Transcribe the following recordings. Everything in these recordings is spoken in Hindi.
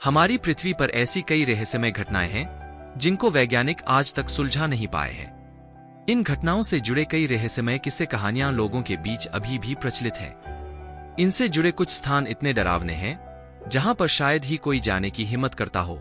हमारी पृथ्वी पर ऐसी कई रहस्यमय घटनाएं हैं जिनको वैज्ञानिक आज तक सुलझा नहीं पाए हैं। इन घटनाओं से जुड़े कई रहस्यमय किस्से कहानियां लोगों के बीच अभी भी प्रचलित हैं। इनसे जुड़े कुछ स्थान इतने डरावने हैं जहां पर शायद ही कोई जाने की हिम्मत करता हो।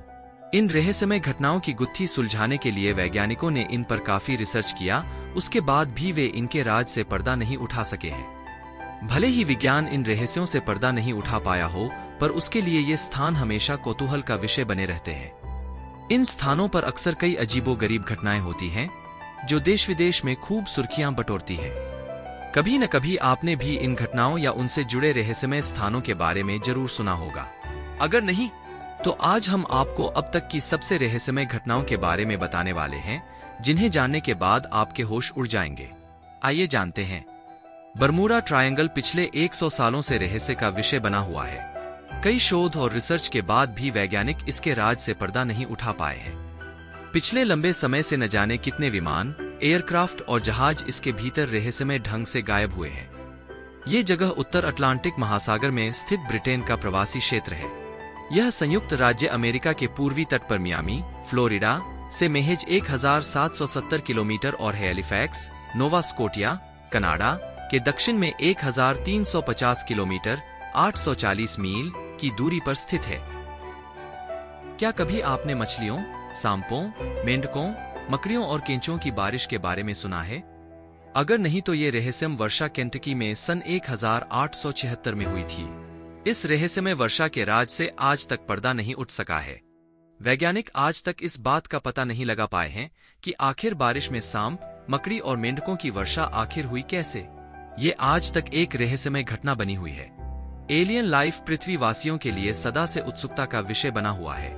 इन रहस्यमय घटनाओं की गुत्थी सुलझाने के लिए वैज्ञानिकों ने इन पर काफी रिसर्च किया, उसके बाद भी वे इनके राज से पर्दा नहीं उठा सके हैं। भले ही विज्ञान इन रहस्यों से पर्दा नहीं उठा पाया हो, पर उसके लिए ये स्थान हमेशा कौतूहल का विषय बने रहते हैं। इन स्थानों पर अक्सर कई अजीबोगरीब घटनाएं होती हैं जो देश विदेश में खूब सुर्खियां बटोरती हैं। कभी न कभी आपने भी इन घटनाओं या उनसे जुड़े रहस्यमय स्थानों के बारे में जरूर सुना होगा। अगर नहीं तो आज हम आपको अब तक की सबसे रहस्यमय घटनाओं के बारे में बताने वाले हैं, जिन्हें जानने के बाद आपके होश उड़ जाएंगे। आइए जानते हैं। बरमूडा ट्रायंगल पिछले 100 सालों से रहस्य का विषय बना हुआ है। कई शोध और रिसर्च के बाद भी वैज्ञानिक इसके राज से पर्दा नहीं उठा पाए हैं। पिछले लंबे समय से न जाने कितने विमान, एयरक्राफ्ट और जहाज इसके भीतर रहस्यमय ढंग से गायब हुए हैं। ये जगह उत्तर अटलांटिक महासागर में स्थित ब्रिटेन का प्रवासी क्षेत्र है। यह संयुक्त राज्य अमेरिका के पूर्वी तट पर मियामी, फ्लोरिडा से महज 1770 किलोमीटर और हैलिफैक्स, नोवा स्कोटिया, कनाडा के दक्षिण में 1350 किलोमीटर 840 मील की दूरी पर स्थित है। क्या कभी आपने मछलियों, सांपों, मेंढकों, मकड़ियों और केंचुओं की बारिश के बारे में सुना है? अगर नहीं तो ये रहस्यमय वर्षा केंटकी में सन 1876 में हुई थी। इस रहस्यमय वर्षा के राज से आज तक पर्दा नहीं उठ सका है। वैज्ञानिक आज तक इस बात का पता नहीं लगा पाए हैं कि आखिर बारिश में सांप, मकड़ी और मेंढकों की वर्षा आखिर हुई कैसे। ये आज तक एक रहस्यमय घटना बनी हुई है। एलियन लाइफ पृथ्वीवासियों के लिए सदा से उत्सुकता का विषय बना हुआ है।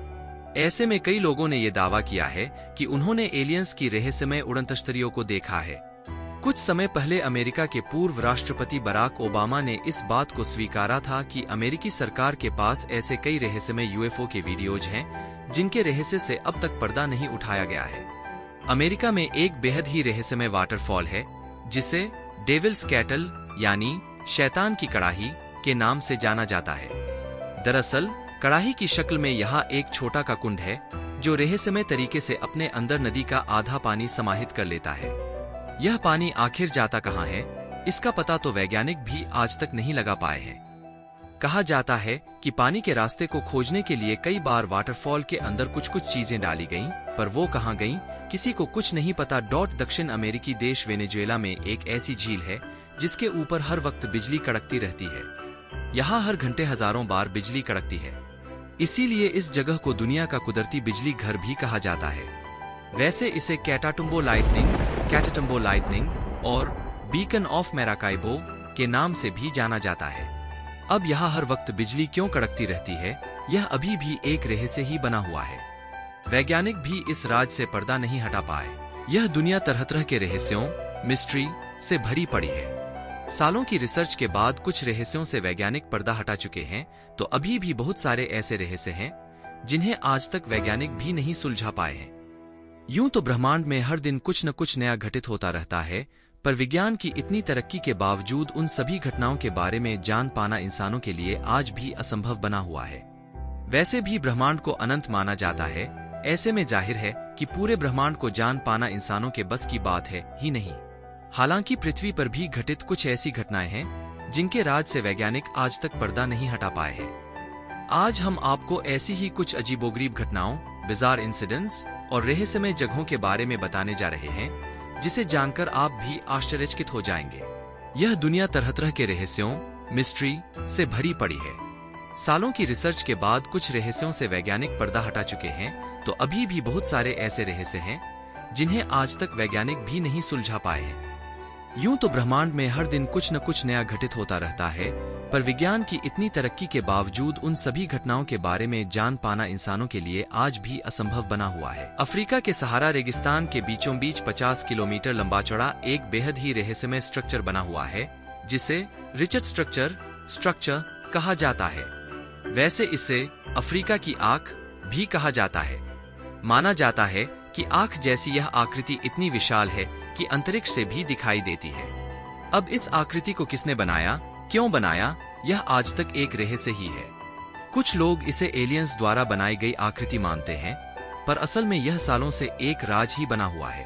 ऐसे में कई लोगों ने यह दावा किया है कि उन्होंने एलियंस की रहस्यमय उड़नतस्तरियों को देखा है। कुछ समय पहले अमेरिका के पूर्व राष्ट्रपति बराक ओबामा ने इस बात को स्वीकारा था कि अमेरिकी सरकार के पास ऐसे कई रहस्यमय यूएफओ के वीडियोज हैं जिनके रहस्य से अब तक पर्दा नहीं उठाया गया है। अमेरिका में एक बेहद ही रहस्यमय वाटरफॉल है जिसे डेविल्स कैटल यानी शैतान की कड़ाही के नाम से जाना जाता है। दरअसल कड़ाही की शक्ल में यहाँ एक छोटा का कुंड है जो रहस्यमय तरीके से अपने अंदर नदी का आधा पानी समाहित कर लेता है। यह पानी आखिर जाता कहाँ है, इसका पता तो वैज्ञानिक भी आज तक नहीं लगा पाए हैं। कहा जाता है कि पानी के रास्ते को खोजने के लिए कई बार वाटरफॉल के अंदर कुछ चीजें डाली गईं, पर वो कहाँ गईं, किसी को कुछ नहीं पता। दक्षिण अमेरिकी देश वेनेजुएला में एक ऐसी झील है जिसके ऊपर हर वक्त बिजली कड़कती रहती है। यहाँ हर घंटे हजारों बार बिजली कड़कती है, इसीलिए इस जगह को दुनिया का कुदरती बिजली घर भी कहा जाता है। वैसे इसे कैटाटुम्बो लाइटनिंग और बीकन ऑफ मैराकाइबो के नाम से भी जाना जाता है। अब यहाँ हर वक्त बिजली क्यों कड़कती रहती है, यह अभी भी एक रहस्य ही बना हुआ है। वैज्ञानिक भी इस राज से पर्दा नहीं हटा पाए। यह दुनिया तरह तरह के रहस्यों, मिस्ट्री से भरी पड़ी है। सालों की रिसर्च के बाद कुछ रहस्यों से वैज्ञानिक पर्दा हटा चुके हैं, तो अभी भी बहुत सारे ऐसे रहस्य हैं जिन्हें आज तक वैज्ञानिक भी नहीं सुलझा पाए हैं। यूं तो ब्रह्मांड में हर दिन कुछ न कुछ नया घटित होता रहता है, पर विज्ञान की इतनी तरक्की के बावजूद उन सभी घटनाओं के बारे में जान पाना इंसानों के लिए आज भी असंभव बना हुआ है। वैसे भी ब्रह्मांड को अनंत माना जाता है, ऐसे में जाहिर है कि पूरे ब्रह्मांड को जान पाना इंसानों के बस की बात है ही नहीं। हालांकि पृथ्वी पर भी घटित कुछ ऐसी घटनाएं हैं जिनके राज से वैज्ञानिक आज तक पर्दा नहीं हटा पाए हैं। आज हम आपको ऐसी ही कुछ अजीबोगरीब घटनाओं, बिजार इंसिडेंट्स और रहस्यमय जगहों के बारे में बताने जा रहे हैं, जिसे जानकर आप भी आश्चर्यचकित हो जाएंगे। यह दुनिया तरह तरह के रहस्यों, मिस्ट्री से भरी पड़ी है। सालों की रिसर्च के बाद कुछ रहस्यों से वैज्ञानिक पर्दा हटा चुके हैं, तो अभी भी बहुत सारे ऐसे रहस्य हैं जिन्हें आज तक वैज्ञानिक भी नहीं सुलझा पाए हैं। यूं तो ब्रह्मांड में हर दिन कुछ न कुछ नया घटित होता रहता है, पर विज्ञान की इतनी तरक्की के बावजूद उन सभी घटनाओं के बारे में जान पाना इंसानों के लिए आज भी असंभव बना हुआ है। अफ्रीका के सहारा रेगिस्तान के बीचों बीच 50 किलोमीटर लंबा चौड़ा एक बेहद ही रहस्यमय स्ट्रक्चर बना हुआ है, जिसे रिचर्ड स्ट्रक्चर कहा जाता है। वैसे इसे अफ्रीका की आंख भी कहा जाता है। माना जाता है कि आंख जैसी यह आकृति इतनी विशाल है कि अंतरिक्ष से भी दिखाई देती है। अब इस आकृति को किसने बनाया, क्यों बनाया, यह आज तक एक रहस्य ही है। कुछ लोग इसे एलियंस द्वारा बनाई गई आकृति मानते हैं, पर असल में यह सालों से एक राज ही बना हुआ है।